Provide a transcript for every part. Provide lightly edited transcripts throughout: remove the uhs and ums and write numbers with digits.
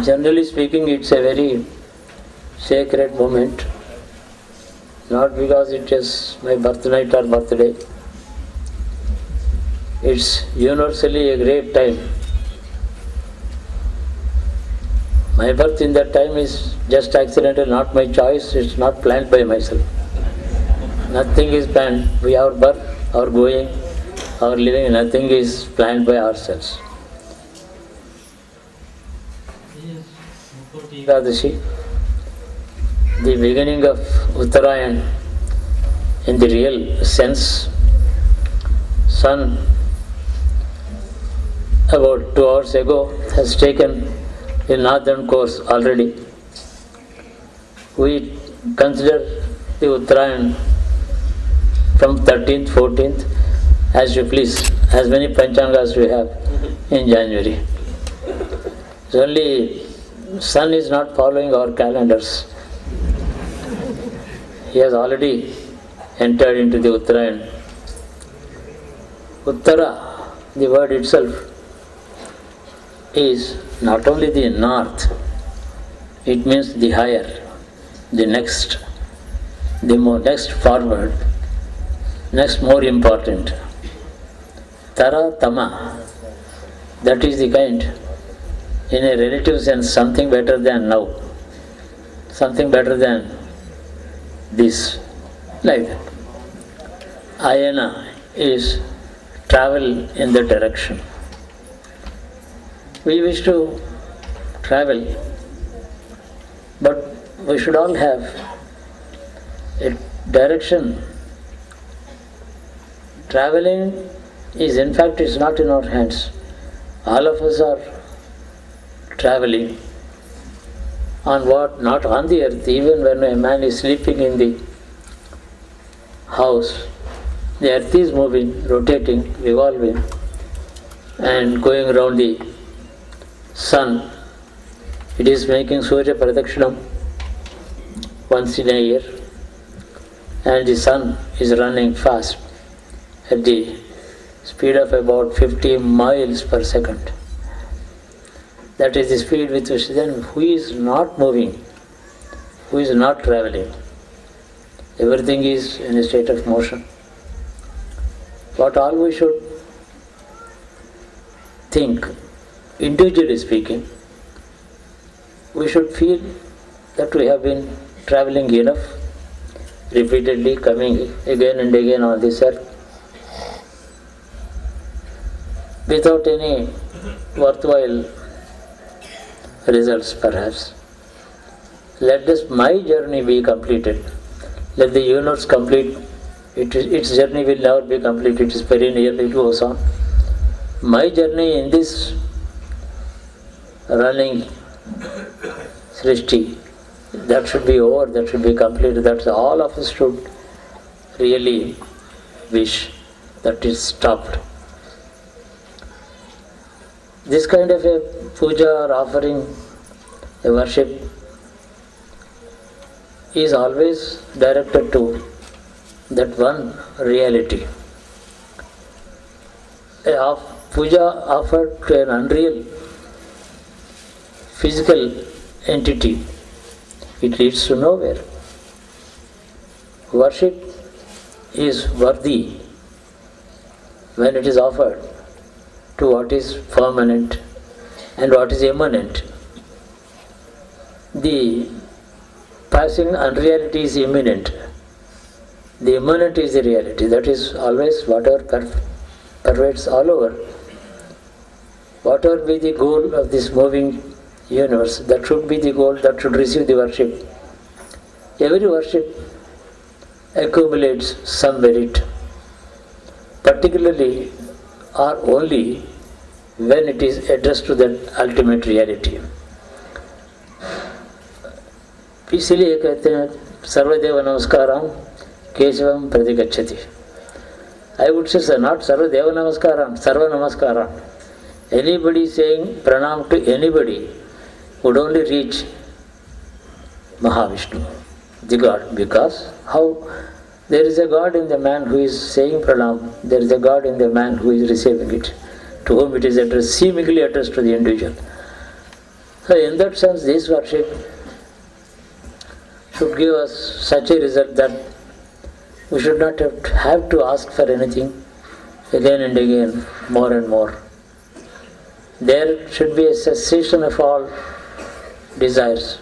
Generally speaking, it's a very sacred moment. Not because it is my birthnight or birthday. It's universally a great time. My birth in that time is just accidental, not my choice. It's not planned by myself. Nothing is planned. Our birth, our going, our living, nothing is planned by ourselves. Ekadashi, the beginning of Uttarayan in the real sense, sun about 2 hours ago has taken a northern course already. We consider the Uttarayan from 13th, 14th, as you please, as many Panchangas we have in January. It's only sun is not following our calendars. He has already entered into the Uttarayan. Uttara, the word itself, is not only the north, it means the higher, the next, the more next forward, next more important. Tara Tama, that is the kind, in a relative sense, something better than now, something better than this, like that. Ayana is travel in the direction. We wish to travel, but we should all have a direction. Traveling is, in fact, it's not in our hands. All of us are traveling on what? Not on the earth. Even when a man is sleeping in the house, the earth is moving, rotating, revolving, and going around the sun. It is making Surya Pradakshinam once in a year, and the sun is running fast at the speed of about 50 miles per second. That is the speed with which then who is not moving, who is not traveling. Everything is in a state of motion. What all we should think, individually speaking, we should feel that we have been traveling enough, repeatedly coming again and again on this earth, without any worthwhile results perhaps. Let my journey be completed. Let the universe complete. Its journey will never be complete. It is perennial, it goes on. My journey in this running Srishti, that should be over, that should be completed. That's all of us should really wish that is stopped. This kind of a puja or offering, a worship, is always directed to that one reality. A puja offered to an unreal physical entity, it leads to nowhere. Worship is worthy when it is offered to what is permanent and what is immanent. The passing unreality is imminent. The immanent is the reality. That is always whatever pervades all over. Whatever be the goal of this moving universe, that should be the goal, that should receive the worship. Every worship accumulates some merit, particularly or only when it is addressed to that ultimate reality. इसीलिए कहते हैं सर्वदेव नमस्कारम Keshavam प्रतिगच्छति. I would say, sir, not Sarvadev नमस्कारम, serve नमस्कारम. Anybody saying pranam to anybody would only reach Mahavishnu, the God, because how there is a God in the man who is saying pranam, there is a God in the man who is receiving it, to whom it is addressed, seemingly addressed to the individual. So in that sense, this worship should give us such a result that we should not have to ask for anything again and again, more and more. There should be a cessation of all desires.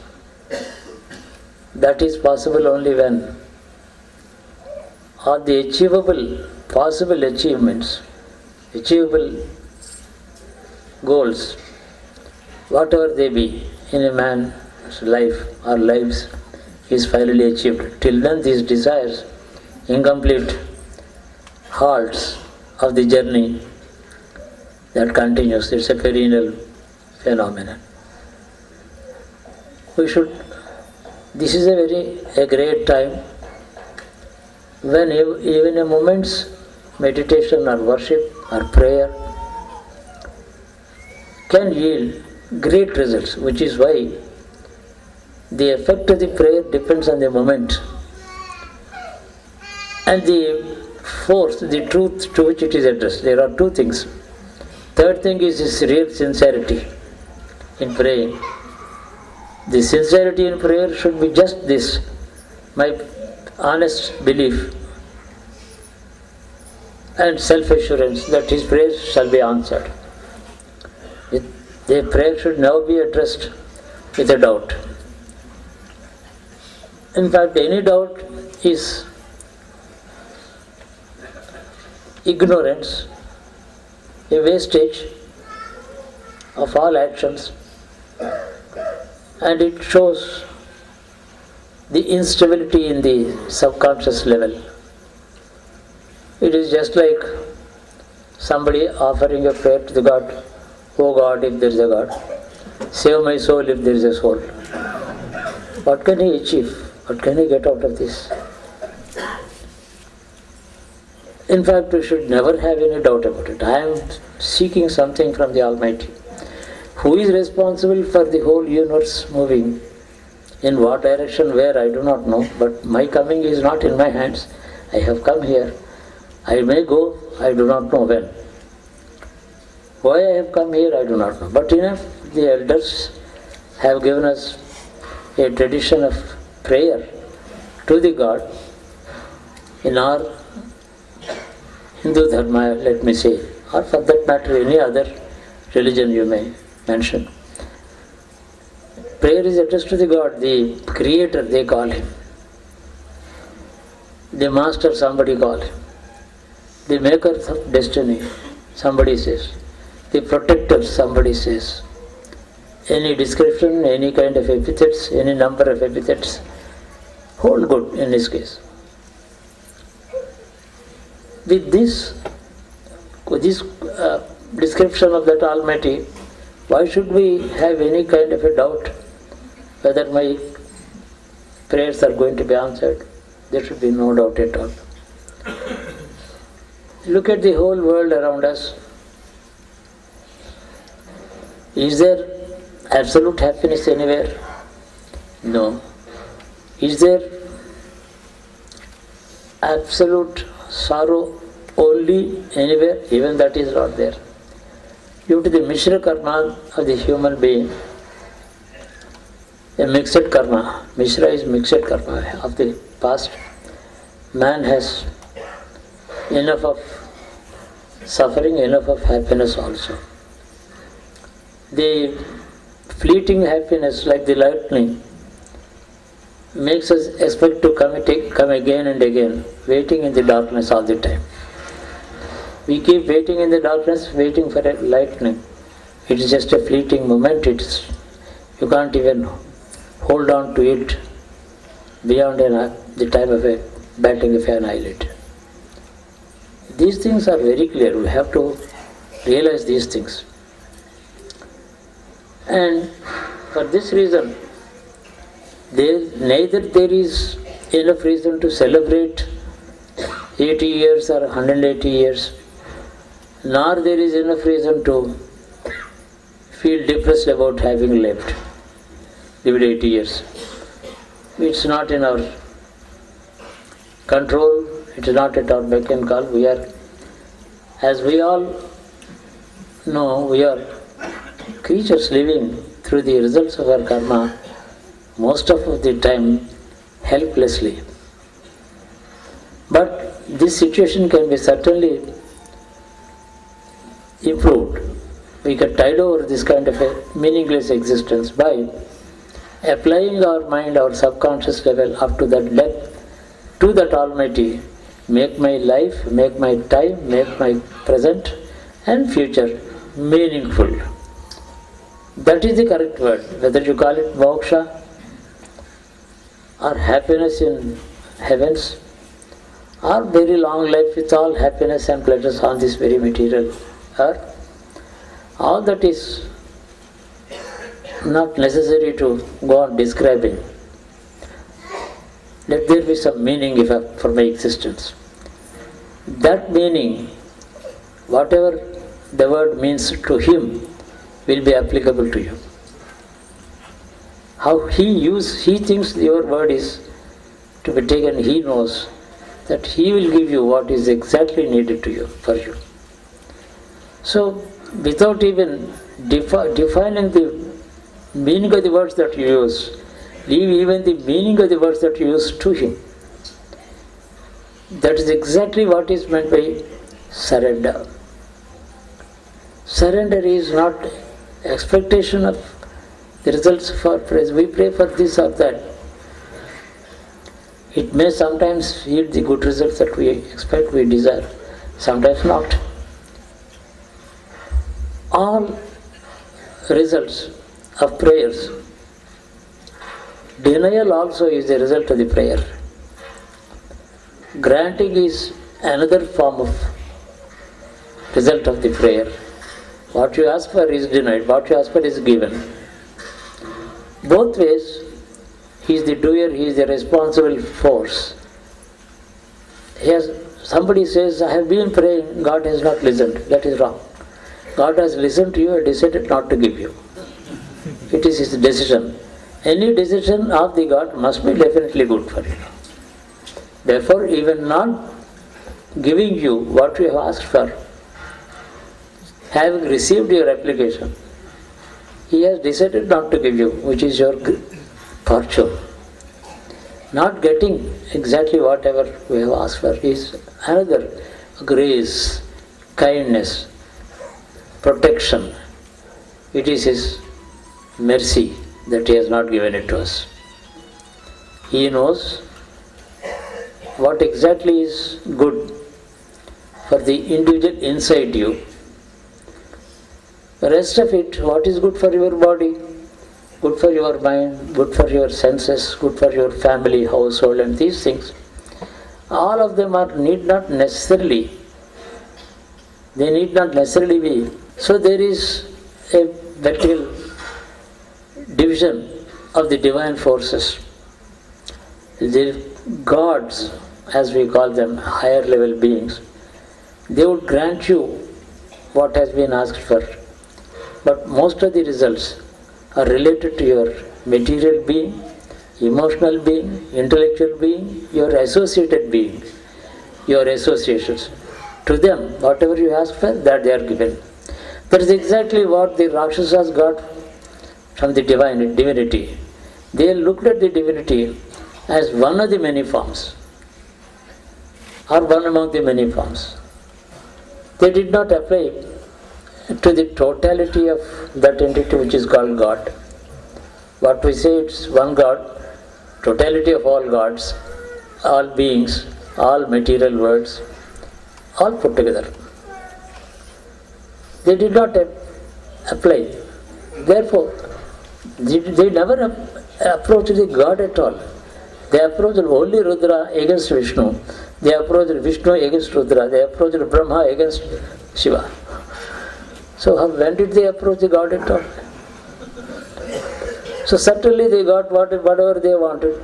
That is possible only when all the achievable, possible achievements, achievable goals, whatever they be in a man's life or lives, is finally achieved. Till then, these desires, incomplete halts of the journey, that continues. It's a perennial phenomenon. This is a great time when even a moment's meditation or worship or prayer can yield great results, which is why the effect of the prayer depends on the moment and the force, the truth to which it is addressed. There are two things. Third thing is this real sincerity in praying. The sincerity in prayer should be just this, my honest belief and self-assurance that his prayers shall be answered. The prayer should never be addressed with a doubt. In fact, any doubt is ignorance, a wastage of all actions, and it shows the instability in the subconscious level. It is just like somebody offering a prayer to the God, "Oh God, if there is a God, save my soul if there is a soul." What can he achieve? What can he get out of this? In fact, we should never have any doubt about it. I am seeking something from the Almighty. Who is responsible for the whole universe moving? In what direction, where, I do not know. But my coming is not in my hands. I have come here. I may go, I do not know when. Why I have come here, I do not know. But enough, the elders have given us a tradition of prayer to the God in our Hindu Dharma, let me say, or for that matter any other religion you may mention. Prayer is addressed to the God, the Creator, they call Him. The Master, somebody call Him. The Maker of destiny, somebody says. The Protector, somebody says. Any description, any kind of epithets, any number of epithets, hold good in this case. With this description of that Almighty, why should we have any kind of a doubt whether my prayers are going to be answered? There should be no doubt at all. Look at the whole world around us. Is there absolute happiness anywhere? No. Is there absolute sorrow only anywhere? Even that is not there. Due to the Mishra karma of the human being, a mixed karma, Mishra is mixed karma of the past, man has enough of suffering, enough of happiness also. The fleeting happiness, like the lightning, makes us expect to come again and again, waiting in the darkness all the time. We keep waiting in the darkness, waiting for a lightning. It is just a fleeting moment. You can't even hold on to it beyond the time of a batting of an eyelid. These things are very clear. We have to realize these things. And for this reason, neither there is enough reason to celebrate 80 years or 180 years, nor there is enough reason to feel depressed about having lived 80 years. It's not in our control, it is not at our beck and call. We are, as we all know, we are creatures living through the results of our karma, most of the time helplessly. But this situation can be certainly improved. We can tide over this kind of a meaningless existence by applying our mind, our subconscious level up to that depth, to that Almighty. Make my life, make my time, make my present and future meaningful. That is the correct word. Whether you call it moksha or happiness in heavens, or very long life with all happiness and pleasures on this very material earth, all that is not necessary to go on describing. Let there be some meaning for my existence. That meaning, whatever the word means to him, will be applicable to you. How he thinks your word is to be taken, he knows that he will give you what is exactly needed to you, for you. So, without even defining the meaning of the words that you use, leave even the meaning of the words that you use to him. That is exactly what is meant by surrender. Surrender is not expectation of the results for praise. We pray for this or that. It may sometimes yield the good results that we expect, we desire, sometimes not. All results of prayers, denial also is a result of the prayer. Granting is another form of result of the prayer. What you ask for is denied, what you ask for is given. Both ways, he is the doer, he is the responsible force. Somebody says, I have been praying, God has not listened. That is wrong. God has listened to you and decided not to give you. It is his decision. Any decision of the God must be definitely good for you. Therefore, even not giving you what you have asked for, having received your application, he has decided not to give you, which is your fortune. Not getting exactly whatever we have asked for is another grace, kindness, protection. It is his mercy that he has not given it to us. He knows what exactly is good for the individual inside you. The rest of it, what is good for your body, good for your mind, good for your senses, good for your family, household and these things, all of them need not necessarily be. So there is a vertical division of the divine forces. The gods, as we call them, higher level beings, they would grant you what has been asked for. But most of the results are related to your material being, emotional being, intellectual being, your associated being, your associations. To them, whatever you ask for, that they are given. That is exactly what the Rakshasas got from the divinity. They looked at the divinity as one of the many forms, or one among the many forms. They did not apply to the totality of that entity which is called God. What we say, it's one God, totality of all gods, all beings, all material worlds, all put together. They did not apply. Therefore, they never approached the God at all. They approached only Rudra against Vishnu. They approached Vishnu against Rudra. They approached Brahma against Shiva. So when did they approach the God at all? So certainly they got whatever they wanted,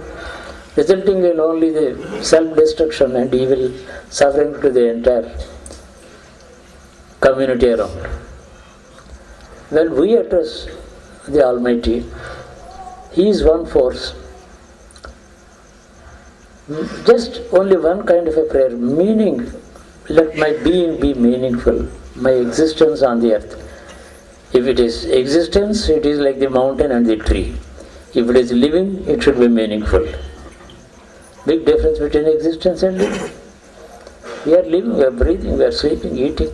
resulting in only the self-destruction and evil suffering to the entire community around. When we address the Almighty, He is one force. Just only one kind of a prayer, meaning, let my being be meaningful, my existence on the earth. If it is existence, it is like the mountain and the tree. If it is living, it should be meaningful. Big difference between existence and living. We are living, we are breathing, we are sleeping, eating,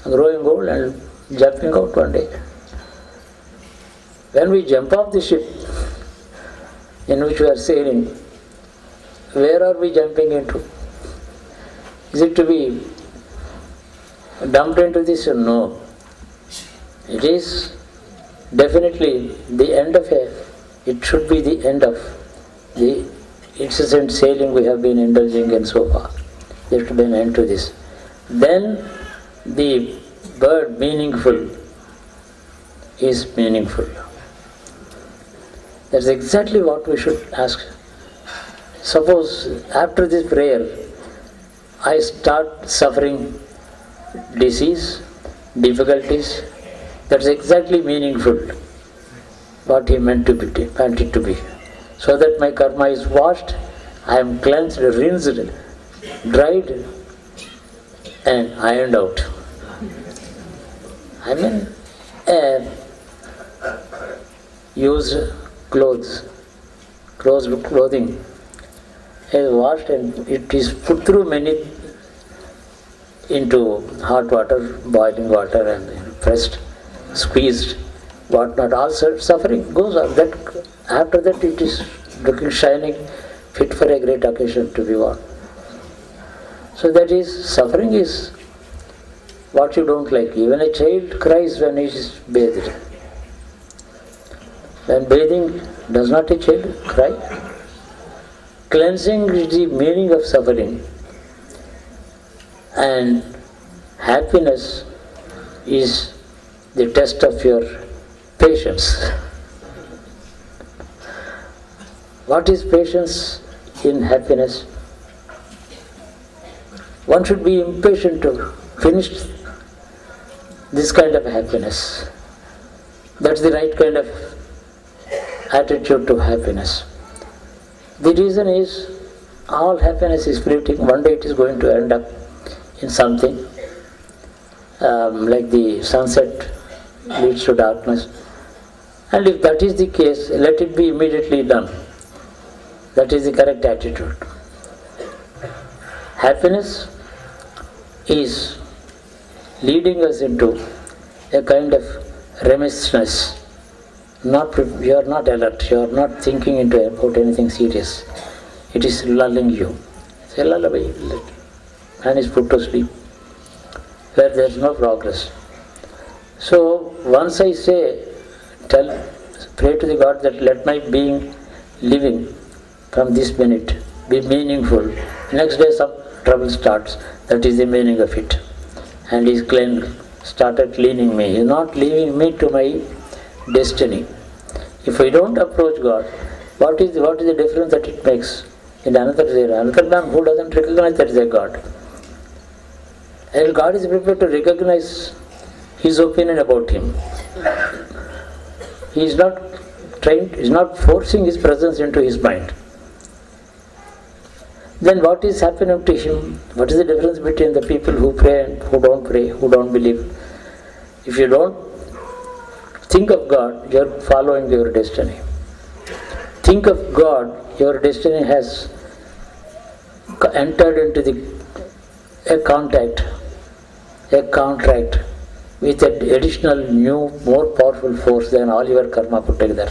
growing old and jumping out one day. When we jump off the ship in which we are sailing, where are we jumping into? Is it to be dumped into this? No. It is definitely the end of it should be the end of the incessant sailing we have been indulging in so far. There should be an end to this. Then the word meaningful is meaningful. That's exactly what we should ask. Suppose after this prayer, I start suffering disease, difficulties, that's exactly meaningful, what he meant it to be. So that my karma is washed, I am cleansed, rinsed, dried, and ironed out. I mean, used clothing is washed and it is put through many into hot water, boiling water, and pressed, squeezed, whatnot. All suffering goes on. That after that it is looking shining, fit for a great occasion to be worn. So that is, suffering is what you don't like. Even a child cries when he is bathed. When bathing, does not a child cry? Cleansing is the meaning of suffering. And happiness is the test of your patience. What is patience in happiness? One should be impatient to finish this kind of happiness. That's the right kind of attitude to happiness. The reason is all happiness is fleeting. One day it is going to end up in something like the sunset leads to darkness. And if that is the case, let it be immediately done. That is the correct attitude. Happiness is leading us into a kind of remissness. You are not alert, you are not thinking about anything serious. It is lulling you. It's a lullaby. Man is put to sleep, where there is no progress. So once I pray to the God that let my being living from this minute be meaningful. Next day some trouble starts. That is the meaning of it. And he started cleaning me. He is not leaving me to my destiny. If I don't approach God, what is the difference that it makes? In another man who doesn't recognize that is a God. And God is prepared to recognize his opinion about him. He is not forcing his presence into his mind. Then what is happening to him? What is the difference between the people who pray and who don't believe? If you don't think of God, you are following your destiny. Think of God, your destiny has entered into a contract with an additional new, more powerful force than all your karma put together.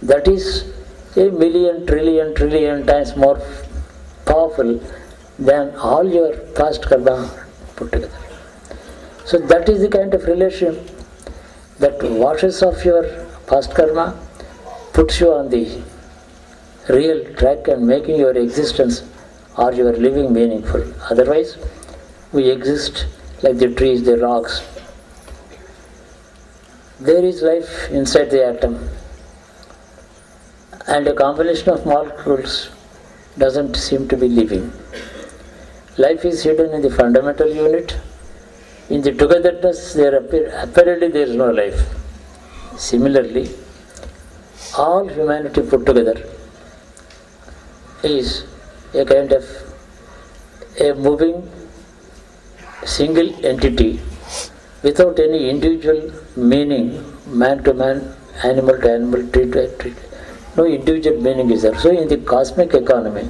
That is a million, trillion times more powerful than all your past karma put together. So that is the kind of relation that washes off your past karma, puts you on the real track and making your existence or your living meaningful. Otherwise, we exist like the trees, the rocks. There is life inside the atom, and a combination of molecules doesn't seem to be living. Life is hidden in the fundamental unit. In the togetherness, apparently there is no life. Similarly, all humanity put together is a kind of a moving single entity without any individual meaning, man to man, animal to animal, tree to tree. No individual meaning is there. So in the cosmic economy,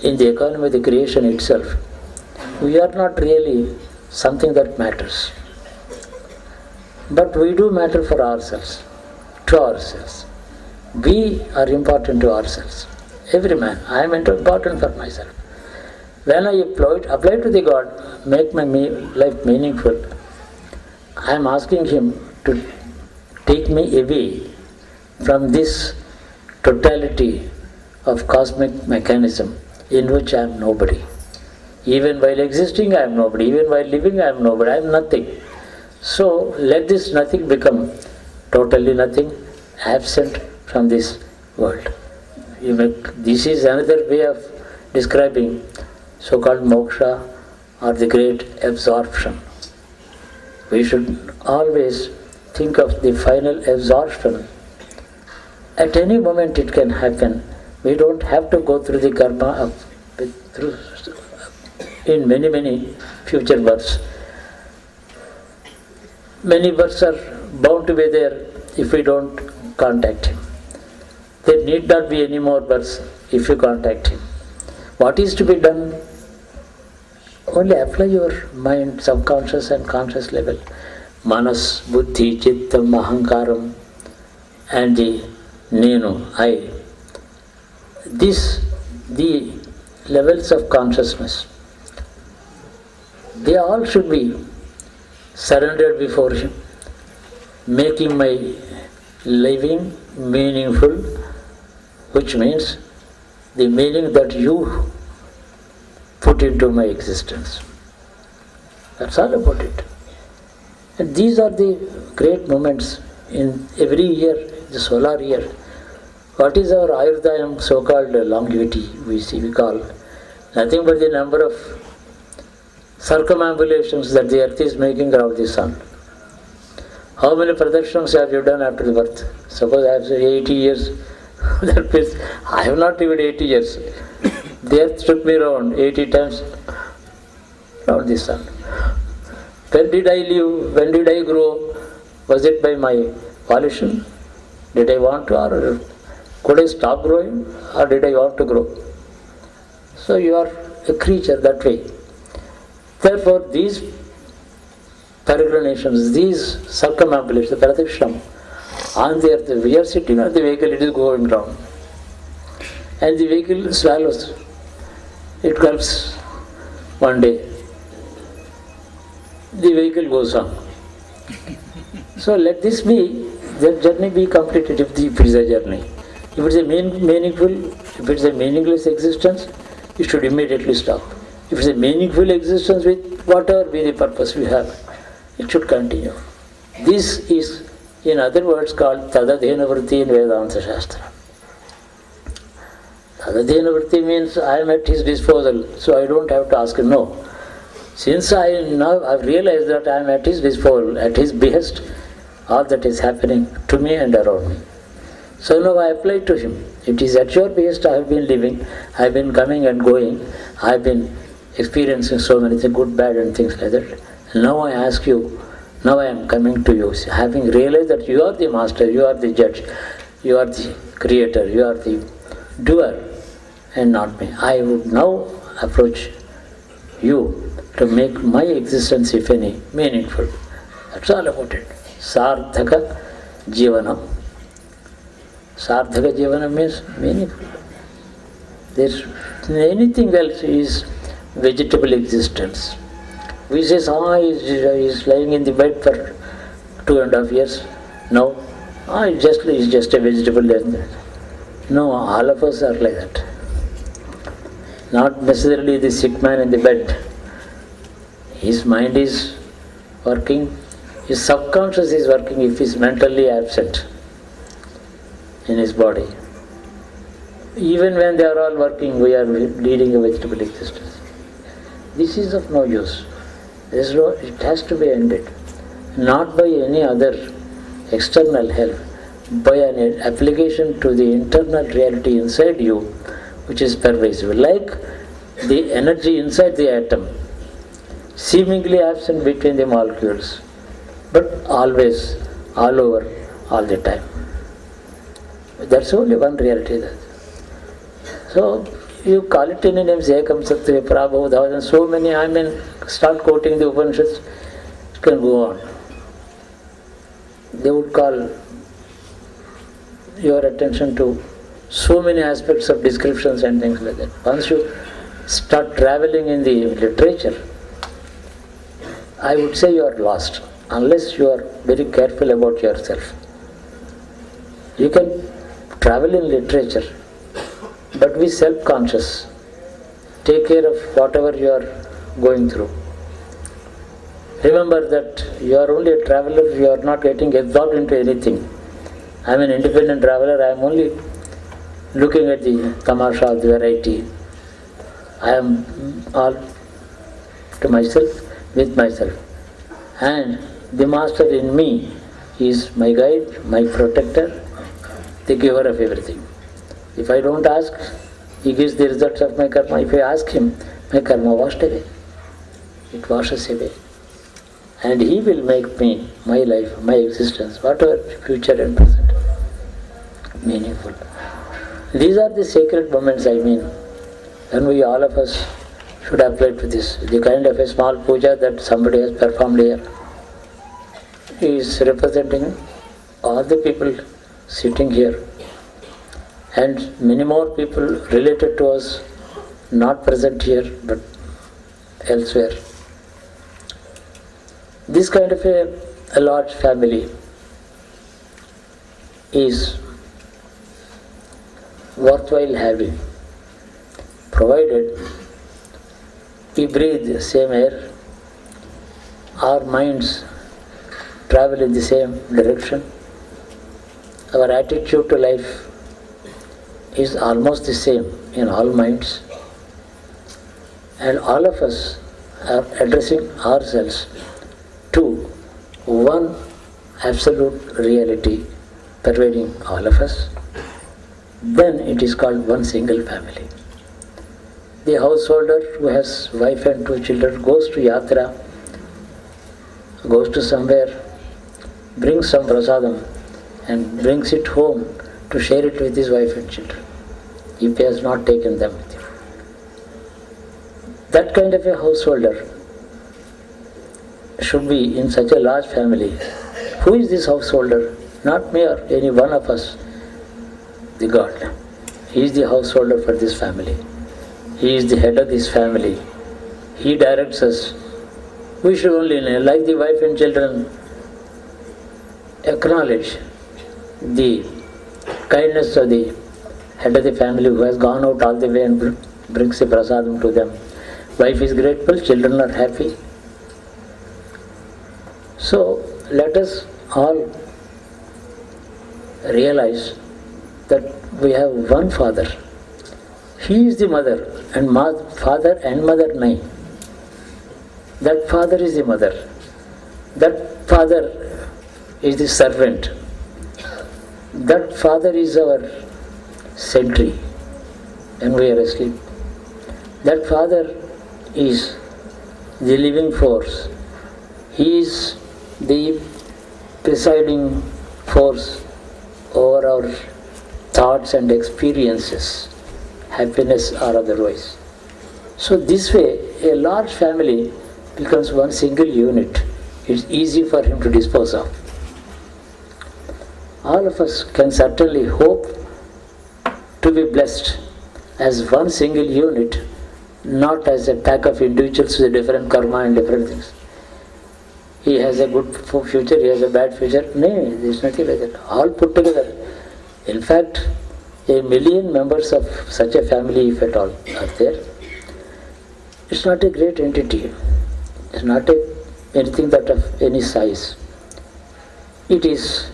in the economy of the creation itself, we are not really something that matters. But we do matter for ourselves, to ourselves. We are important to ourselves. Every man, I am important for myself. When I apply to the God, make my life meaningful, I am asking Him to take me away from this totality of cosmic mechanism in which I am nobody. Even while existing, I am nobody. Even while living, I am nobody. I am nothing. So let this nothing become totally nothing, absent from this world. This is another way of describing so-called moksha or the great absorption. We should always think of the final absorption. At any moment it can happen. We don't have to go through the karma in many future births. Many births are bound to be there if we don't contact Him. There need not be any more births if you contact Him. What is to be done? Only apply your mind, subconscious and conscious level. Manas, buddhi, chittam, ahankaram, and the nenu, I. The levels of consciousness, they all should be surrendered before Him, making my living meaningful, which means the meaning that you put into my existence. That's all about it. And these are the great moments in every year, the solar year. What is our Ayurdayam so-called longevity? We call nothing but the number of circumambulations that the earth is making around the sun. How many pradakshinamas have you done after the birth? Suppose I have 80 years. That means I have not lived 80 years. The earth took me around 80 times around the sun. When did I live? When did I grow? Was it by my volition? Did I want to, or could I stop growing, or did I want to grow? So you are a creature that way. Therefore, these peregrinations, these circumambulations, the pradakshina on the earth, we are sitting on the vehicle, it is going down. And the vehicle swallows. It gulps one day. The vehicle goes on. So let this be, the journey be completed if it is a journey. If it is a meaningful, if it is a meaningless existence, it should immediately stop. If it is a meaningful existence with whatever be the purpose we have, it should continue. This is, in other words, called Tadadhena Vritti in Vedanta Shastra. Tadadhena Vritti means I am at His disposal, so I don't have to ask Him. No. Since I've realized that I am at His disposal, at His behest, all that is happening to me and around me. So now I apply to Him. It is at your behest I have been living, I have been coming and going, I have been experiencing so many things, good, bad and things like that. And now I ask you, now I am coming to you, having realized that you are the master, you are the judge, you are the creator, you are the doer and not me. I would now approach you to make my existence, if any, meaningful. That's all about it. Sardhaka Jivanam. Sardhaka Jivanam means meaningful. There's anything else is vegetable existence. We say, he's lying in the bed for 2.5 years. No, he's just a vegetable. No, all of us are like that. Not necessarily the sick man in the bed. His mind is working, his subconscious is working if he is mentally absent in his body. Even when they are all working, we are leading a vegetable existence. This is of no use. It has to be ended. Not by any other external help, by an application to the internal reality inside you, which is pervasive. Like the energy inside the atom, seemingly absent between the molecules, but always, all over, all the time. That's only one reality. So you call it in names, Ekam Satya Prabhu, and so many, start quoting the Upanishads, it can go on. They would call your attention to so many aspects of descriptions and things like that. Once you start traveling in the literature, I would say you are lost, unless you are very careful about yourself. You can travel in literature, but be self-conscious. Take care of whatever you are going through. Remember that you are only a traveler, you are not getting absorbed into anything. I am an independent traveler, I am only looking at the tamasha of the variety. I am all to myself, with myself. And the master in me is my guide, my protector, the giver of everything. If I don't ask, he gives the results of my karma. If I ask him, my karma washed away. It washes away. And he will make me, my life, my existence, whatever future and present, meaningful. These are the sacred moments, and we all of us should apply to this. The kind of a small puja that somebody has performed here is representing all the people sitting here and many more people related to us, not present here but elsewhere. This kind of a large family is worthwhile having, provided we breathe the same air, our minds travel in the same direction, our attitude to life is almost the same in all minds, and all of us are addressing ourselves to one absolute reality pervading all of us, then it is called one single family. The householder who has wife and 2 children goes to yatra, goes to somewhere, brings some prasadam and brings it home to share it with his wife and children, if he has not taken them with him. That kind of a householder should be in such a large family. Who is this householder? Not me or any one of us. The God. He is the householder for this family. He is the head of this family. He directs us. We should only, like the wife and children, acknowledge the kindness of the head of the family who has gone out all the way and brings the prasadam to them. Wife is grateful, children are happy. So let us all realize that we have one Father. He is the mother, and father and mother nai. That Father is the mother. That Father is the servant. That Father is our sentry when we are asleep. That Father is the living force. He is the presiding force over our thoughts and experiences, happiness or otherwise. So this way, a large family becomes one single unit. It's easy for him to dispose of. All of us can certainly hope to be blessed as one single unit, not as a pack of individuals with different karma and different things. He has a good future, he has a bad future. No, there is nothing like that. All put together. In fact, 1 million members of such a family, if at all, are there. It's not a great entity. It's not anything that of any size. It is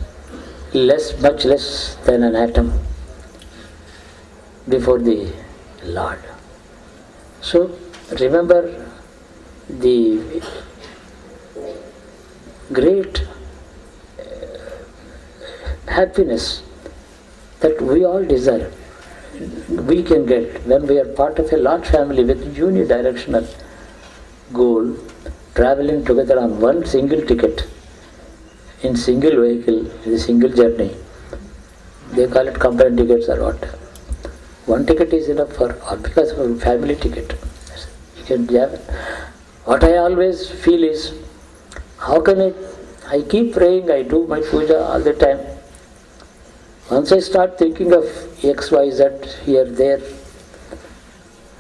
much less than an atom before the Lord. So remember the great happiness that we all desire, we can get when we are part of a large family with unidirectional goal, traveling together on one single ticket, in single vehicle, in a single journey. They call it combined tickets or what. One ticket is enough for, or because of a family ticket. You can have it. What I always feel is, how can I keep praying, I do my puja all the time. Once I start thinking of X, Y, Z, here, there,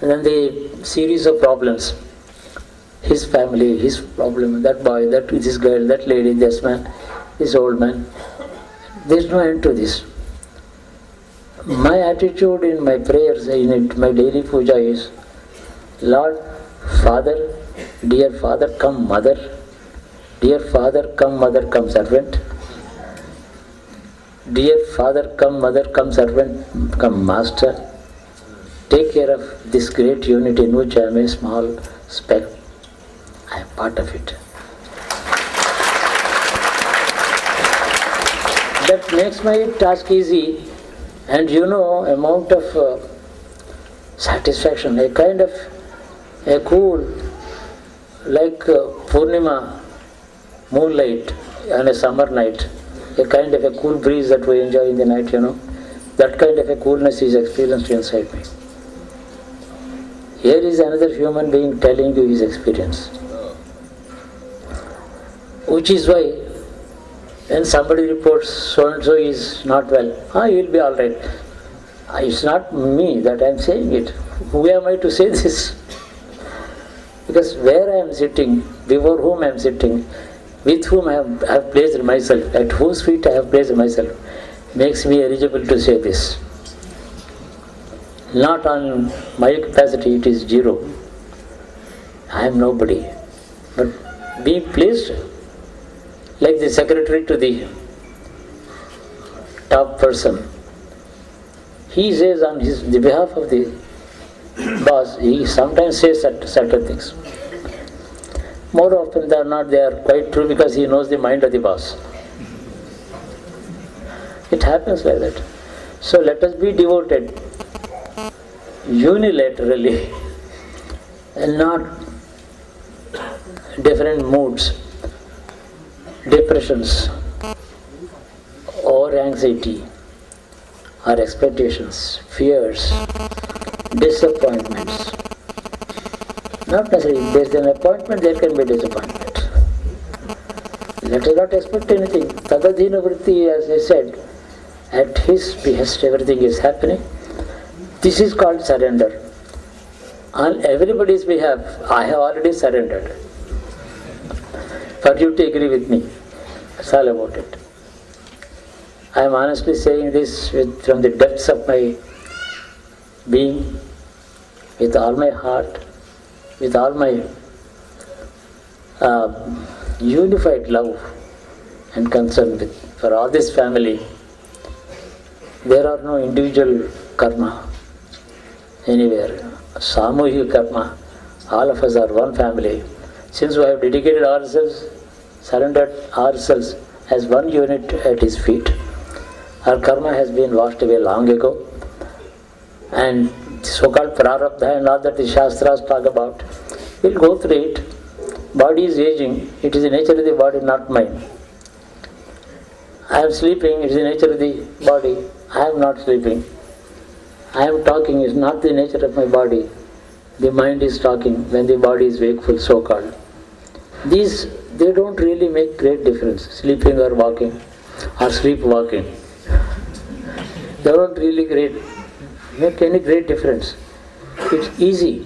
and then the series of problems, his family, his problem, that boy, this girl, that lady, this man, this old man, there is no end to this. My attitude in my prayers, my daily puja is, Lord, Father, dear Father, come Mother, dear Father, come Mother, come Servant, dear Father, come Mother, come Servant, come Master, take care of this great unit in which I am a small speck. I am part of it. That makes my task easy, and amount of satisfaction, a kind of a cool, like Purnima moonlight on a summer night, a kind of a cool breeze that we enjoy in the night, that kind of a coolness is experienced inside me. Here is another human being telling you his experience. Which is why when somebody reports so and so is not well, he will be all right. It's not me that I am saying it. Who am I to say this? Because where I am sitting, before whom I am sitting, with whom I have placed myself, at whose feet I have placed myself, makes me eligible to say this. Not on my capacity, it is zero. I am nobody. But being placed like the secretary to the top person, he says on the behalf of the boss, he sometimes says certain things. More often than not, they are quite true because he knows the mind of the boss. It happens like that. So let us be devoted unilaterally and not different moods, depressions or anxiety or expectations, fears, disappointments. Not necessarily. If there is an appointment, there can be disappointment. Let us not expect anything. Tadadhina vritti, as I said, at his behest everything is happening. This is called surrender. On everybody's behalf, I have already surrendered. For you to agree with me. That's all about it. I am honestly saying this from the depths of my being, with all my heart, with all my unified love and concern for all this family. There are no individual karma anywhere. Samuhika karma. All of us are one family. Since we have dedicated ourselves, surrendered ourselves as one unit at his feet, our karma has been washed away long ago. And so-called prarabdha and all that the Shastras talk about, we'll go through it. Body is aging, it is the nature of the body, not mine. I am sleeping, it is the nature of the body, I am not sleeping. I am talking, it is not the nature of my body. The mind is talking when the body is wakeful, so-called. These, they don't really make great difference, sleeping or walking, or sleepwalking. They don't really make any great difference. It's easy.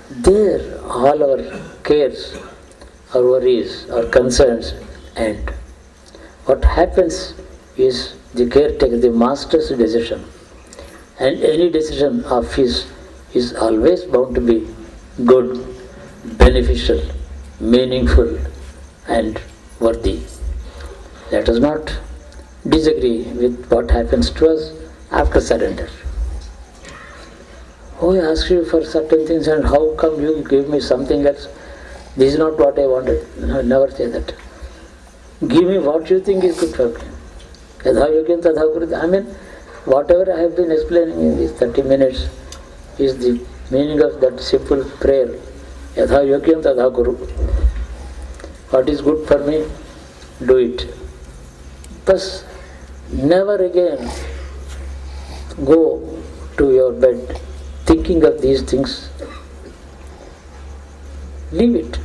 There, all our cares, our worries, our concerns end. What happens is the caretaker, the master's decision. And any decision of his is always bound to be good, beneficial, meaningful, and worthy. Let us not disagree with what happens to us after surrender. Oh, I asked you for certain things and how come you give me something else? This is not what I wanted. No, never say that. Give me what you think is good for me. Yadha yogyam tadha kuru. I mean, whatever I have been explaining in these 30 minutes is the meaning of that simple prayer. Yadha yogyam tadha kuru. What is good for me, do it. Thus, never again go to your bed thinking of these things. Leave it.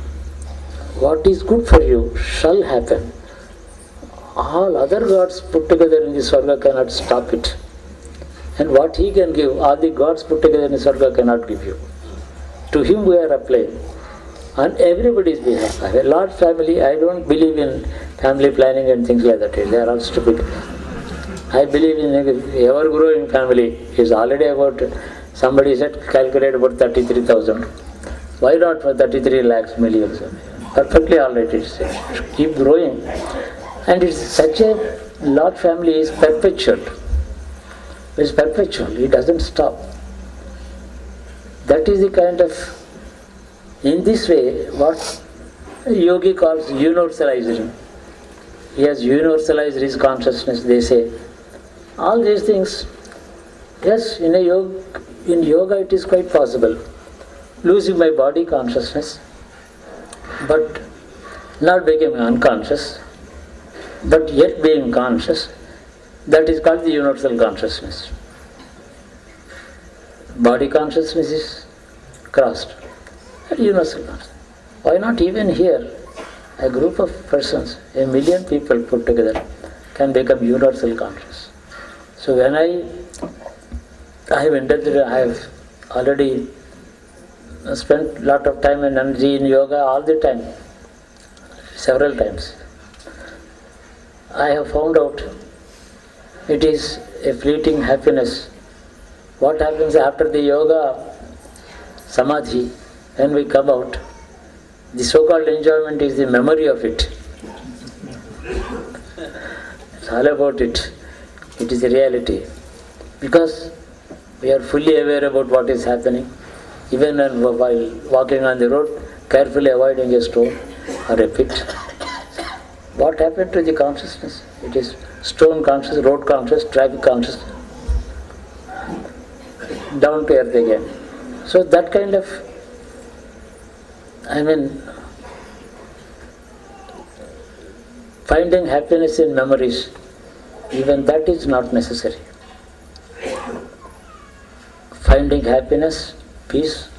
What is good for you shall happen. All other gods put together in the Swarga cannot stop it. And what he can give, all the gods put together in the Swarga cannot give you. To him we are applying on everybody's behalf. I have a large family. I don't believe in family planning and things like that. They are all stupid. I believe in ever-growing family. Is already about, somebody said, calculate about 33,000. Why not for 33 lakhs, millions? Perfectly all right, it's keep growing. And it's such a large family is perpetual. It's perpetual. It doesn't stop. That is the kind of, in this way, what yogi calls universalizing. He has universalized his consciousness, they say. All these things, yes, in yoga it is quite possible. Losing my body consciousness, but not becoming unconscious, but yet being conscious, that is called the universal consciousness. Body consciousness is crossed. Universal consciousness. Why not even here? A group of persons, 1 million people put together, can become universal conscious. So when I have already spent a lot of time and energy in yoga all the time, several times. I have found out it is a fleeting happiness. What happens after the yoga samadhi, when we come out, the so-called enjoyment is the memory of it. It's all about it. It is a reality. Because we are fully aware about what is happening. Even while walking on the road, carefully avoiding a stone or a pit. What happened to the consciousness? It is stone conscious, road conscious, traffic conscious. Down to earth again. So that kind of, finding happiness in memories, even that is not necessary. Finding happiness, peace,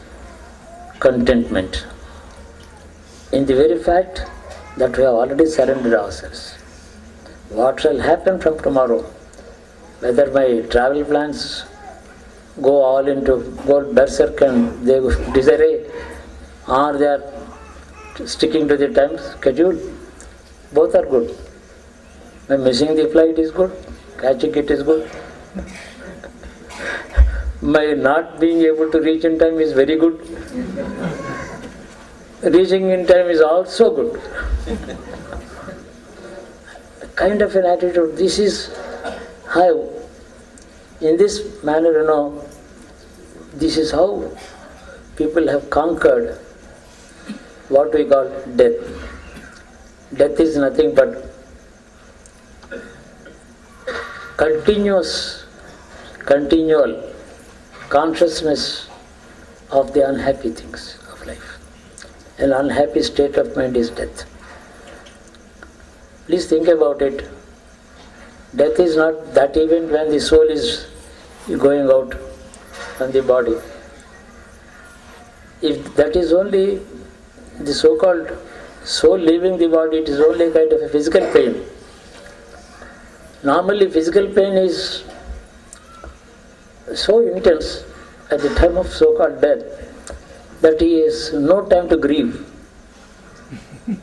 contentment in the very fact that we have already surrendered ourselves. What shall happen from tomorrow? Whether my travel plans go berserk and they go disarray, or they are sticking to the time schedule, both are good. My missing the flight is good, catching it is good. My not being able to reach in time is very good. Reaching in time is also good. Kind of an attitude. This is how, in this manner, this is how people have conquered what we call death. Death is nothing but continual consciousness of the unhappy things of life. An unhappy state of mind is death. Please think about it. Death is not that event when the soul is going out from the body. If that is only the so-called soul leaving the body, it is only a kind of a physical pain. Normally physical pain is so intense at the time of so-called death that he has no time to grieve. You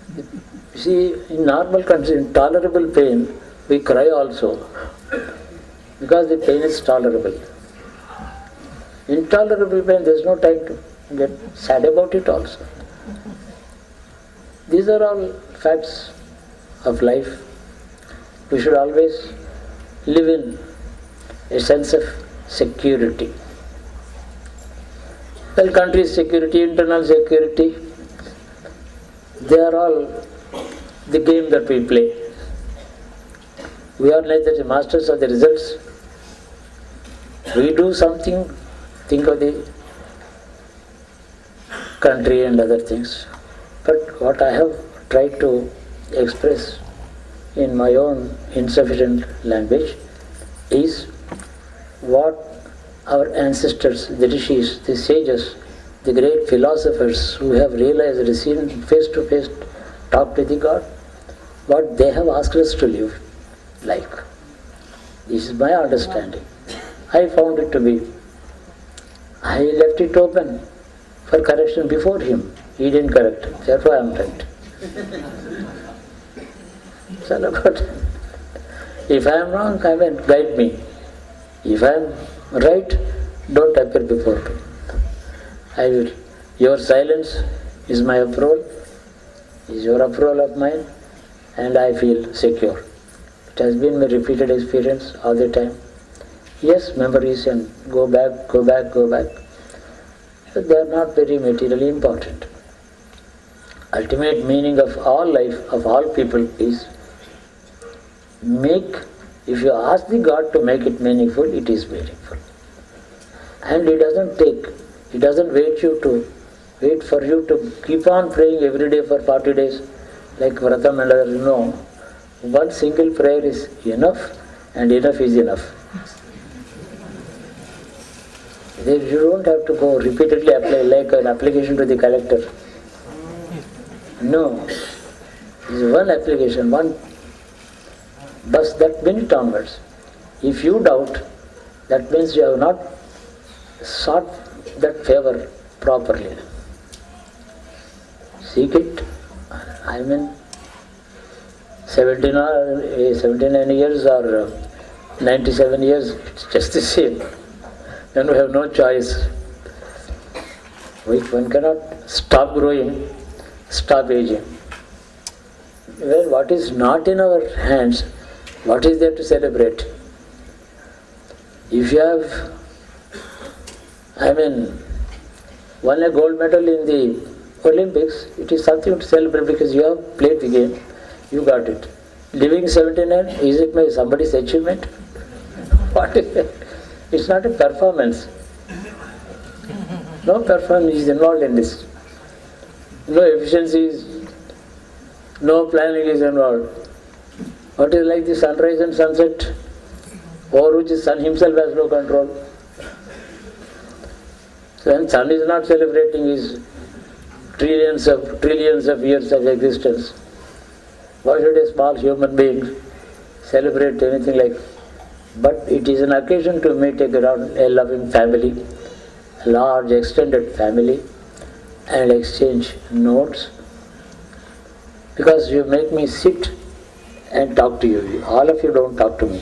see, in normal conditions, in tolerable pain, we cry also because the pain is tolerable. Intolerable pain, there is no time to get sad about it also. These are all facts of life. We should always live in a sense of security. Well, country security, internal security, they are all the game that we play. We are neither the masters of the results. We do something, think of the country and other things. But what I have try to express in my own insufficient language is what our ancestors, the rishis, the sages, the great philosophers who have realized, seen face to face, talked with the God, what they have asked us to live like. This is my understanding. I found it to be. I left it open for correction before him. He didn't correct. Therefore I am right. It's all about it. If I am wrong, guide me. If I am right, don't appear before me. I will. Your silence is my approval, is your approval of mine, and I feel secure. It has been my repeated experience all the time. Yes, memories and go back. But they are not very materially important. Ultimate meaning of all life, of all people is if you ask the God to make it meaningful, it is meaningful. And He doesn't wait for you to keep on praying every day for 40 days like Vratam and others. No. One single prayer is enough, and enough is enough. You don't have to go repeatedly apply like an application to the collector. No. It's one application, one. But that minute onwards, if you doubt, that means you have not sought that favor properly. Seek it. 79 years or 97 years, it's just the same. Then we have no choice. One cannot stop growing, stop aging. Well, what is not in our hands, what is there to celebrate? If you have, won a gold medal in the Olympics, it is something to celebrate because you have played the game, you got it. Living 79, is it somebody's achievement? What is it? It's not a performance. No performance is involved in this. No efficiencies, no planning is involved. What is like the sunrise and sunset, over which the sun himself has no control. So when sun is not celebrating his trillions of years of existence, why should a small human being celebrate anything like? But it is an occasion to meet a loving family, a large extended family, and exchange notes. Because you make me sit and talk to you. All of you don't talk to me.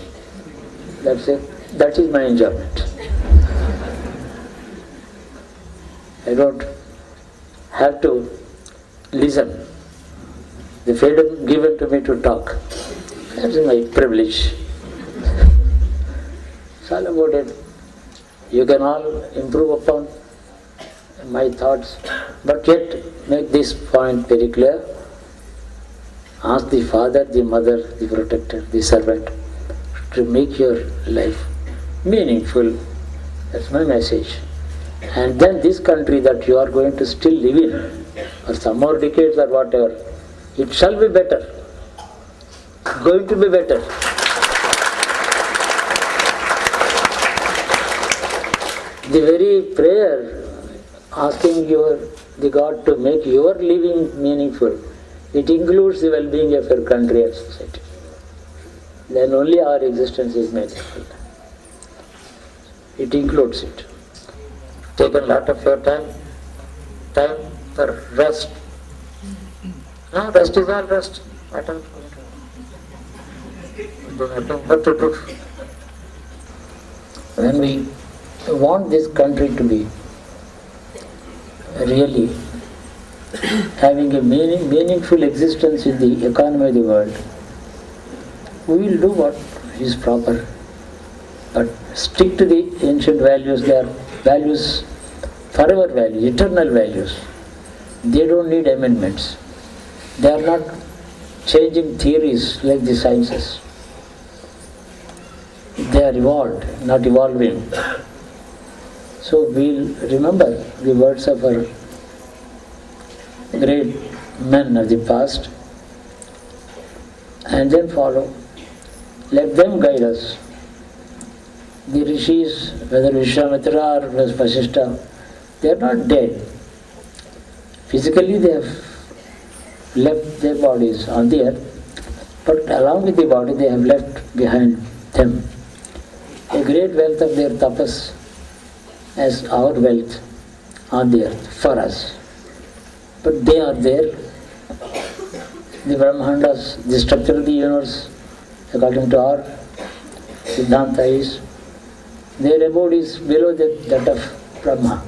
That's it. That is my enjoyment. I don't have to listen. The freedom given to me to talk. That's my privilege. It's all about it. You can all improve upon my thoughts, but yet make this point very clear. Ask the father, the mother, the protector, the servant to make your life meaningful. That's my message. And then this country that you are going to still live in, for some more decades or whatever, it shall be better. It's going to be better. The very prayer asking the God to make your living meaningful, it includes the well-being of your country and society. Then only our existence is meaningful. It includes it. Take a lot of your time for rest. No, rest is all rest. What to do? When we want this country to be really having a meaningful existence in the economy of the world, we will do what is proper. But stick to the ancient values. They are values, forever values, eternal values. They don't need amendments. They are not changing theories like the sciences. They are evolved, not evolving. So we'll remember the words of our great men of the past and then follow. Let them guide us. The rishis, whether Vishwamitra or Vasishtha, they are not dead. Physically they have left their bodies on the earth, but along with the body they have left behind them a great wealth of their tapas as our wealth on the earth for us. But they are there. The Brahmandas, the structure of the universe, according to our Siddhanta, is their abode is below that of Brahma.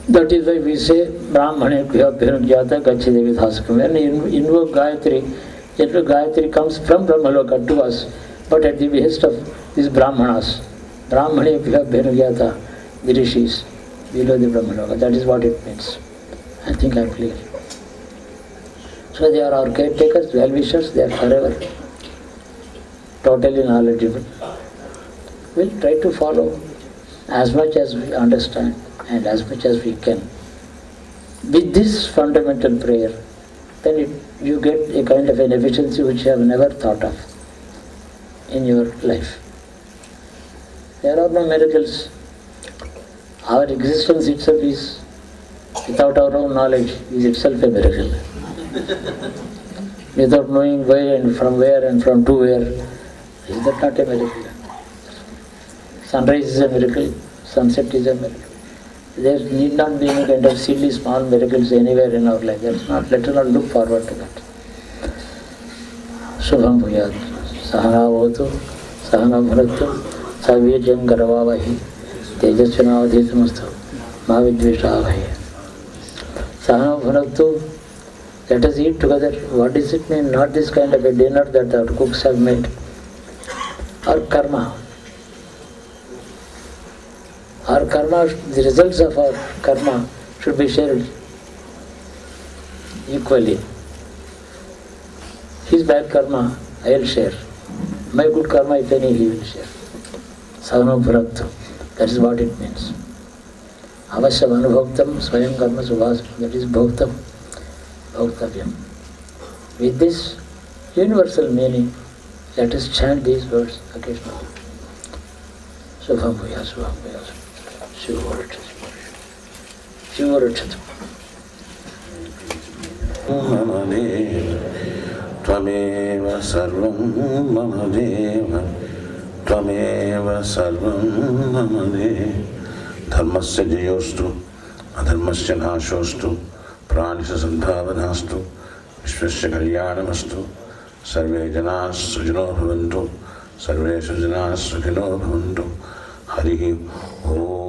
That is why we say Brahmanebhyo Bhirugyata Gachide Vidhaskam. When we invoke Gayatri comes from Brahmaloka to us, but at the behest of these Brahmanas. Brahmanebhyo Bhirugyata, the rishis, below the Brahmaloka. That is what it means. I think I am clear. So they are our caretakers, well-wishers, they are forever totally knowledgeable. We'll try to follow as much as we understand and as much as we can. With this fundamental prayer, then you get a kind of an efficiency which you have never thought of in your life. There are no miracles. Our existence itself is, without our own knowledge, is itself a miracle. Without knowing where and from to where, is that not a miracle? Sunrise is a miracle, sunset is a miracle. There need not be any kind of silly small miracles anywhere in our life. Let us not look forward to that. Shubham Bhuyat, Sahana Votu, Sahana Bharattu, Savyajam Garavavahi, Tejasvinavadhitamastu, Mahavidvishavahi. Sahana Bharattu, let us eat together. What does it mean? Not this kind of a dinner that our cooks have made. Our karma. Our karma, the results of our karma should be shared equally. His bad karma, I will share. My good karma, if any, he will share. Savano Bharattu. That is what it means. Avasya Anubhoktam Swayam Karma Subhasana. That is Bhoktam. Bhoktavyam. With this universal meaning, let us chant these words occasionally. Subham Bhuya, Subham Bhuya, Shivarachatu. Mama Deva, Tvameva Sarvam Mama Deva, Tvameva Sarvam Mama Deva, Dharmasya Jayostu, Adharmasya Nashostu, Pranisa Sandhavanastu, Vishwasya Kalyanamastu, Sarve Janas Sujano Bhavantu, Sarve Sujanas Sukhino Bhavantu, Hari Om.